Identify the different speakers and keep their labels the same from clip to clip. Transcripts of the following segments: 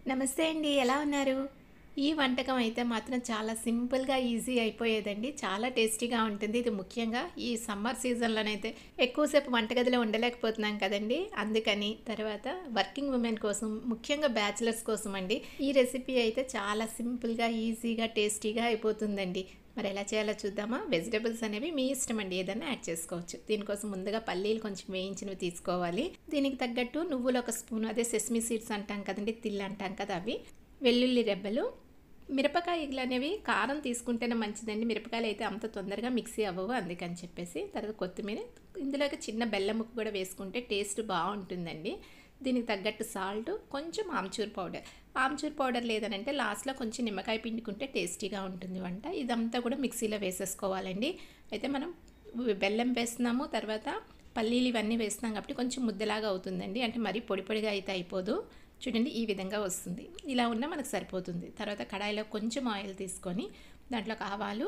Speaker 1: నమస్తే అండి. ఎలా ఉన్నారు? ఈ వంటకం అయితే మాత్రం చాలా సింపుల్‌గా, ఈజీ అయిపోయేదండి. చాలా టేస్టీగా ఉంటుంది. ఇది ముఖ్యంగా ఈ సమ్మర్ సీజన్‌లోనైతే ఎక్కువసేపు వంటగదిలో ఉండలేకపోతున్నాం కదండీ! అందుకని తర్వాత వర్కింగ్ ఉమెన్ కోసం, ముఖ్యంగా బ్యాచిలర్స్ కోసం అండి. ఈ రెసిపీ అయితే చాలా సింపుల్‌గా, ఈజీగా, టేస్టీగా అయిపోతుందండి. మరి ఎలా చేయాలో చూద్దామా? వెజిటబుల్స్ అనేవి మీ ఇష్టం అండి. ఏదైనా యాడ్ చేసుకోవచ్చు. దీనికోసం ముందుగా పల్లీలు కొంచెం వేయించినవి తీసుకోవాలి. దీనికి తగ్గట్టు నువ్వులు ఒక స్పూను, అదే సెసమీ సీడ్స్ అంటాం కదండీ! తిల్లు అంటాం కదా! అవి. వెల్లుల్లి రెబ్బలు, మిరపకాయలు అనేవి కారం తీసుకుంటేనే మంచిదండి. మిరపకాయలు అయితే అంత తొందరగా మిక్సీ అవ్వవు, అందుకని చెప్పేసి. తర్వాత కొత్తిమీర, ఇందులోకి చిన్న బెల్లం ముక్క కూడా వేసుకుంటే టేస్ట్ బాగుంటుందండి. దీనికి తగ్గట్టు సాల్ట్, కొంచెం ఆమ్చూర్ పౌడర్. ఆమ్చూర్ పౌడర్ లేదనంటే లాస్ట్లో కొంచెం నిమ్మకాయ పిండుకుంటే టేస్టీగా ఉంటుంది వంట. ఇదంతా కూడా మిక్సీలో వేసేసుకోవాలండి. అయితే మనం బెల్లం వేస్తున్నాము, తర్వాత పల్లీలు ఇవన్నీ వేస్తున్నాం కాబట్టి కొంచెం ముద్దలాగా అవుతుందండి. అంటే మరీ పొడి పొడిగా అయితే అయిపోదు. చూడండి ఈ విధంగా వస్తుంది. ఇలా ఉన్నా మనకు సరిపోతుంది. తర్వాత కడాయిలో కొంచెం ఆయిల్ తీసుకొని దాంట్లోకి ఆవాలు,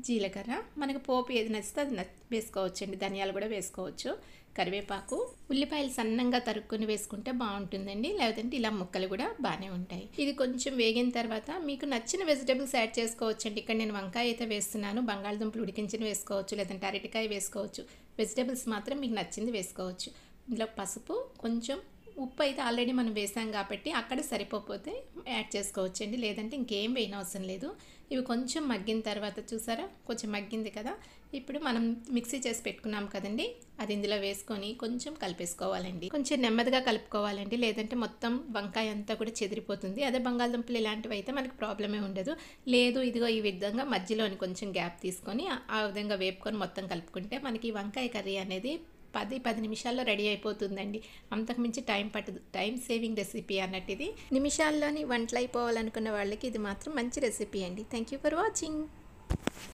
Speaker 1: జీలకర్ర, మనకు పోపు ఏది నచ్చితే అది వేసుకోవచ్చండి. ధనియాలు కూడా వేసుకోవచ్చు. కరివేపాకు, ఉల్లిపాయలు సన్నంగా తరుక్కొని వేసుకుంటే బాగుంటుందండి. లేదంటే ఇలా ముక్కలు కూడా బాగానే ఉంటాయి. ఇది కొంచెం వేగిన తర్వాత మీకు నచ్చిన వెజిటబుల్స్ యాడ్ చేసుకోవచ్చండి. ఇక్కడ నేను వంకాయ అయితే వేస్తున్నాను. బంగాళదుంపలు ఉడికించిన వేసుకోవచ్చు, లేదంటే అరటికాయ వేసుకోవచ్చు. వెజిటబుల్స్ మాత్రం మీకు నచ్చింది వేసుకోవచ్చు. ఇందులో పసుపు, కొంచెం ఉప్పు అయితే ఆల్రెడీ మనం వేసాం కాబట్టి అక్కడ సరిపోతే యాడ్ చేసుకోవచ్చండి. లేదంటే ఇంకేం వేయనవసరం లేదు. ఇవి కొంచెం మగ్గిన తర్వాత చూసారా, కొంచెం మగ్గింది కదా. ఇప్పుడు మనం మిక్సీ చేసి పెట్టుకున్నాం కదండి, అది ఇందులో వేసుకొని కొంచెం కలిపేసుకోవాలండి. కొంచెం నెమ్మదిగా కలుపుకోవాలండి, లేదంటే మొత్తం వంకాయ అంతా కూడా చెదిరిపోతుంది. అదే బంగాళదుంపలు ఇలాంటివి అయితే మనకి ప్రాబ్లమే ఉండదు. లేదు ఇదిగో ఈ విధంగా మధ్యలోని కొంచెం గ్యాప్ తీసుకొని ఆ విధంగా వేపుకొని మొత్తం కలుపుకుంటే మనకి వంకాయ కర్రీ అనేది 10 నిమిషాల్లో రెడీ అయిపోతుందండి. అంతకుమించి టైం పట్టదు. టైం సేవింగ్ రెసిపీ అన్నట్టు ఇది. నిమిషాల్లోని వంటలు అయిపోవాలనుకున్న వాళ్ళకి ఇది మాత్రం మంచి రెసిపీ అండి. Thank you for watching.